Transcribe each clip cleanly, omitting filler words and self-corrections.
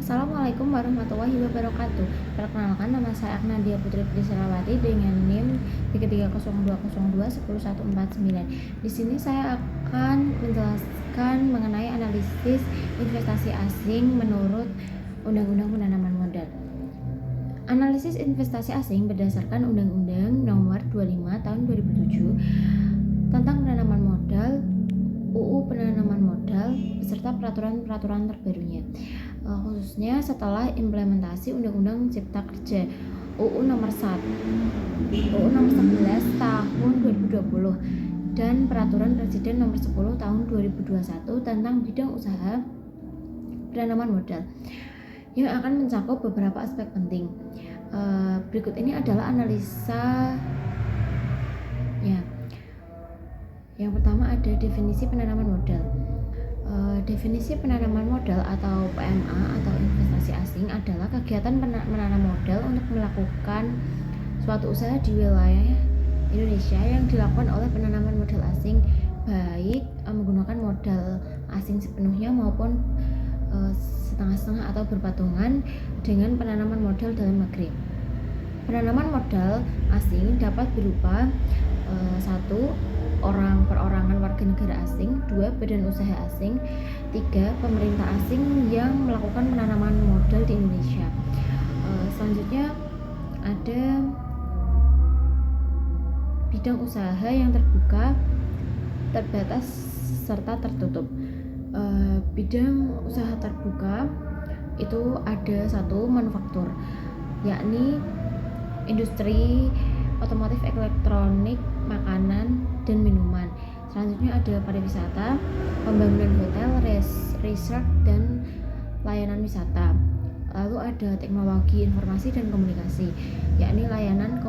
Assalamualaikum warahmatullahi wabarakatuh. Perkenalkan, nama saya Agnadia Putri Priscilawati dengan NIM 3302010149. Di sini saya akan menjelaskan mengenai analisis investasi asing menurut Undang-Undang Penanaman Modal. Analisis investasi asing berdasarkan Undang-Undang Nomor 25 Tahun 2007 tentang penanaman modal, UU Penanaman Modal beserta peraturan-peraturan terbarunya, khususnya setelah implementasi Undang-Undang Cipta Kerja UU Nomor 11 Tahun 2020 dan Peraturan Presiden Nomor 10 Tahun 2021 tentang bidang usaha penanaman modal yang akan mencakup beberapa aspek penting. Berikut ini adalah analisa ya. Yang pertama ada definisi penanaman modal. Definisi penanaman modal atau PMA atau investasi asing adalah kegiatan menanam modal untuk melakukan suatu usaha di wilayah Indonesia yang dilakukan oleh penanaman modal asing, baik menggunakan modal asing sepenuhnya maupun setengah-setengah atau berpatungan dengan penanaman modal dalam negeri. Penanaman modal asing dapat berupa 1. Orang perorangan warga negara asing, 2. badan usaha asing, 3. pemerintah asing yang melakukan penanaman modal di Indonesia. Selanjutnya ada bidang usaha yang terbuka, terbatas, serta tertutup. Bidang usaha terbuka itu ada 1. manufaktur, yakni industri otomotif, elektronik, makanan, dan minuman. Selanjutnya ada pariwisata, pembangunan hotel, resort, dan layanan wisata. Lalu ada teknologi informasi dan komunikasi, yakni layanan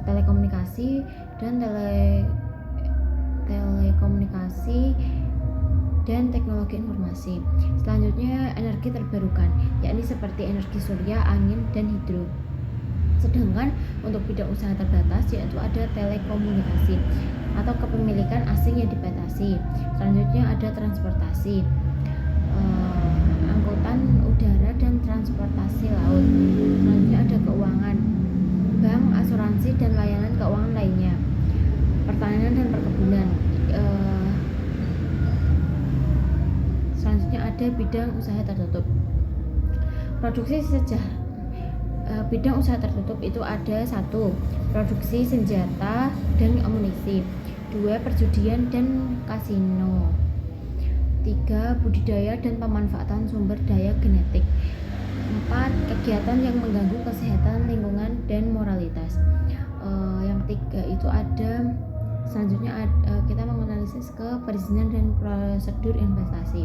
telekomunikasi dan telekomunikasi dan teknologi informasi. Selanjutnya energi terbarukan, yakni seperti energi surya, angin, dan hidro. Sedangkan untuk bidang usaha terbatas yaitu ada telekomunikasi atau kepemilikan asing yang dibatasi. Selanjutnya ada transportasi, angkutan udara dan transportasi laut. Selanjutnya ada keuangan, bank, asuransi, dan layanan keuangan lainnya. Pertanian dan perkebunan. Selanjutnya ada bidang usaha tertutup. Bidang usaha tertutup itu ada 1. produksi senjata dan amunisi, 2. perjudian dan kasino, 3. budidaya dan pemanfaatan sumber daya genetik, 4. kegiatan yang mengganggu kesehatan, lingkungan, dan moralitas. Yang ketiga itu ada selanjutnya kita menganalisis ke perizinan dan prosedur investasi.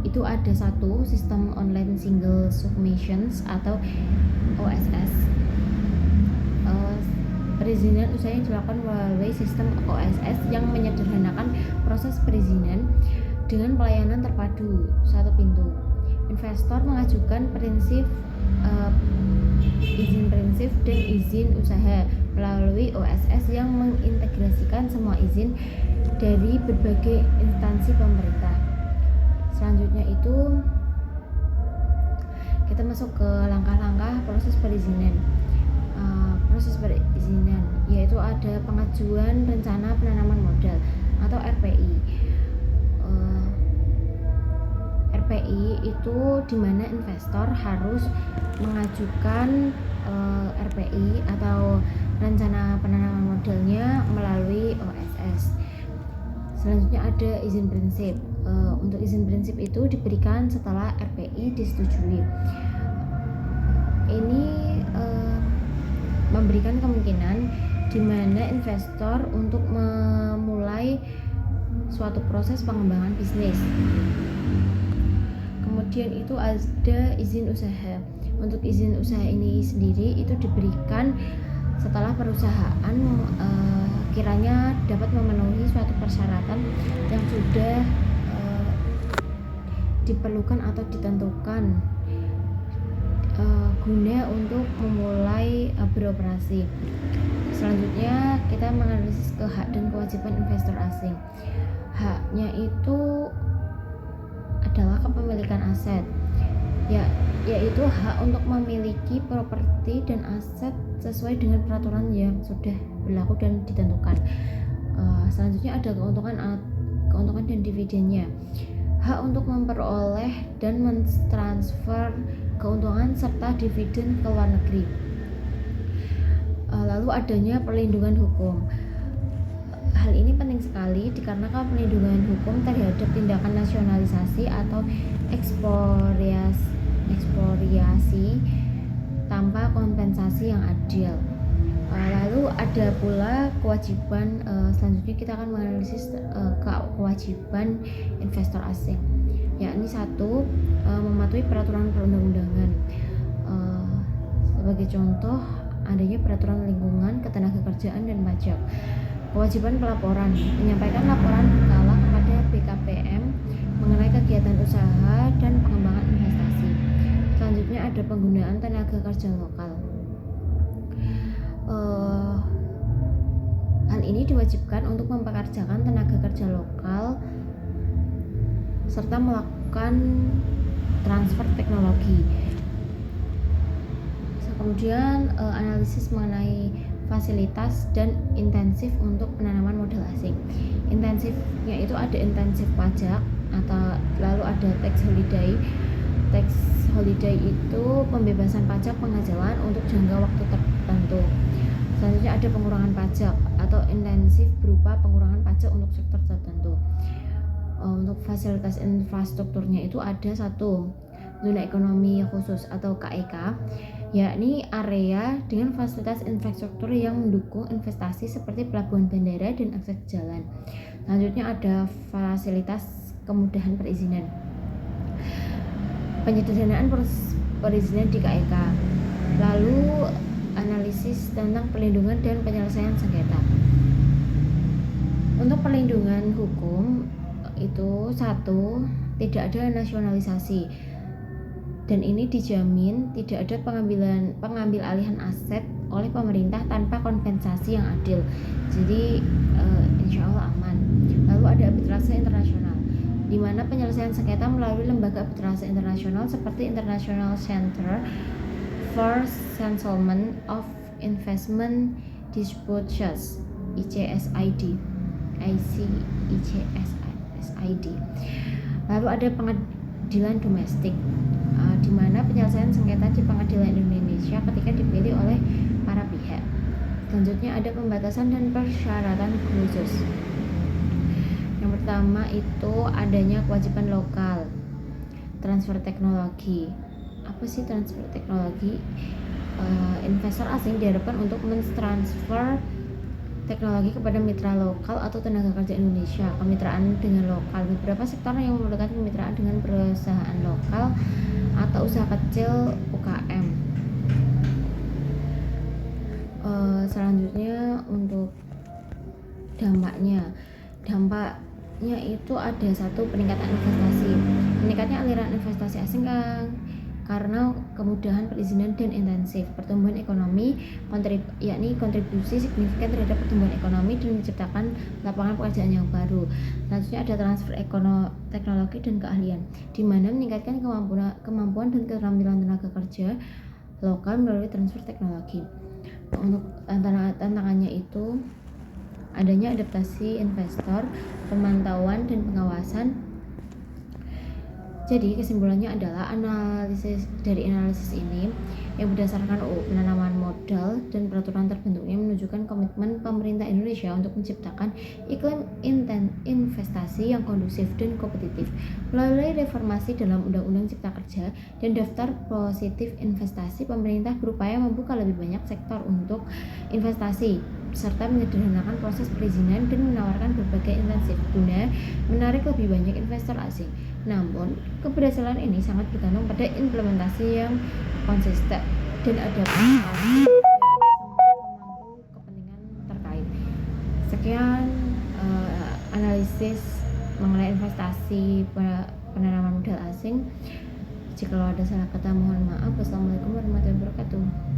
Itu ada 1. sistem online single submissions atau OSS. Perizinan usaha yang dilakukan melalui sistem OSS yang menyederhanakan proses perizinan dengan pelayanan terpadu satu pintu. Investor mengajukan izin prinsip dan izin usaha melalui OSS yang mengintegrasikan semua izin dari berbagai instansi pemerintah. Selanjutnya itu kita masuk ke langkah-langkah proses perizinan. Proses perizinan yaitu ada pengajuan rencana penanaman modal atau RPI. RPI itu dimana investor harus mengajukan RPI atau rencana penanaman modalnya melalui OSS. Selanjutnya ada izin prinsip. Untuk izin prinsip itu diberikan setelah RPI disetujui. Ini memberikan kemungkinan di mana investor untuk memulai suatu proses pengembangan bisnis. Kemudian itu ada izin usaha. Untuk izin usaha ini sendiri itu diberikan setelah perusahaan kiranya dapat memenuhi suatu persyaratan yang sudah diperlukan atau ditentukan guna untuk memulai beroperasi. Selanjutnya kita menganalisis ke hak dan kewajiban investor asing. Haknya itu adalah kepemilikan aset. ya, yaitu hak untuk memiliki properti dan aset sesuai dengan peraturan yang sudah berlaku dan ditentukan. Selanjutnya ada keuntungan dan dividennya. Hak untuk memperoleh dan mentransfer keuntungan serta dividen ke luar negeri. Lalu adanya perlindungan hukum. Hal ini penting sekali dikarenakan perlindungan hukum terhadap tindakan nasionalisasi atau ekspropriasi tanpa kompensasi yang adil. Lalu ada pula kewajiban, selanjutnya kita akan menganalisis kewajiban investor asing, yakni 1, mematuhi peraturan perundang-undangan. Sebagai contoh, adanya peraturan lingkungan, ketenagakerjaan, dan pajak. Kewajiban pelaporan, menyampaikan laporan berkala kepada BKPM mengenai kegiatan usaha dan pengembangan investasi. Selanjutnya ada penggunaan tenaga kerja lokal. Hal ini diwajibkan untuk mempekerjakan tenaga kerja lokal serta melakukan transfer teknologi. Kemudian analisis mengenai fasilitas dan intensif untuk penanaman modal asing. Intensifnya itu ada intensif pajak atau lalu ada tax holiday. Tax holiday itu pembebasan pajak penghasilan untuk jangka waktu tertentu. Selanjutnya ada pengurangan pajak atau intensif berupa pengurangan pajak untuk sektor tertentu. Untuk fasilitas infrastrukturnya itu ada 1, zona ekonomi khusus atau KEK, yakni area dengan fasilitas infrastruktur yang mendukung investasi seperti pelabuhan bandara dan akses jalan. Selanjutnya ada fasilitas kemudahan perizinan. Penyederhanaan perizinan di KEK. Lalu analisis tentang perlindungan dan penyelesaian sengketa. Untuk perlindungan hukum itu 1, tidak ada nasionalisasi, dan ini dijamin tidak ada pengambil alihan aset oleh pemerintah tanpa kompensasi yang adil. Jadi insya Allah aman. Lalu ada arbitrase internasional, di mana penyelesaian sengketa melalui lembaga arbitrase internasional seperti International Center for Settlement of Investment Disputes (ICSID). Lalu ada pengadilan domestik, di mana penyelesaian sengketa di pengadilan Indonesia ketika dipilih oleh para pihak. Selanjutnya ada pembatasan dan persyaratan khusus. Yang pertama itu adanya kewajiban lokal, transfer teknologi. Apa sih transfer teknologi? Investor asing diharapkan untuk mentransfer teknologi kepada mitra lokal atau tenaga kerja Indonesia. Kemitraan dengan lokal, beberapa sektor yang memerlukan kemitraan dengan perusahaan lokal atau usaha kecil UKM. Selanjutnya untuk dampaknya itu ada 1, peningkatan investasi. Meningkatnya aliran investasi asing karena kemudahan perizinan dan intensif pertumbuhan ekonomi, yakni kontribusi signifikan terhadap pertumbuhan ekonomi dan menciptakan lapangan pekerjaan yang baru. Selanjutnya ada transfer teknologi dan keahlian, di mana meningkatkan kemampuan dan keterampilan tenaga kerja lokal melalui transfer teknologi. Untuk tantangannya itu adanya adaptasi investor, pemantauan dan pengawasan. Jadi kesimpulannya adalah analisis ini yang berdasarkan UU penanaman modal dan peraturan terbentuknya menunjukkan komitmen pemerintah Indonesia untuk menciptakan iklim investasi yang kondusif dan kompetitif melalui reformasi dalam Undang-Undang Cipta Kerja dan daftar positif investasi. Pemerintah berupaya membuka lebih banyak sektor untuk investasi serta menyederhanakan proses perizinan dan menawarkan berbagai insentif guna menarik lebih banyak investor asing. Namun, keberhasilan ini sangat bergantung pada implementasi yang konsisten dan adaptasi dari semua pemangku kepentingan terkait. Sekian analisis mengenai investasi penanaman modal asing. Jika ada salah kata mohon maaf. Wassalamualaikum warahmatullahi wabarakatuh.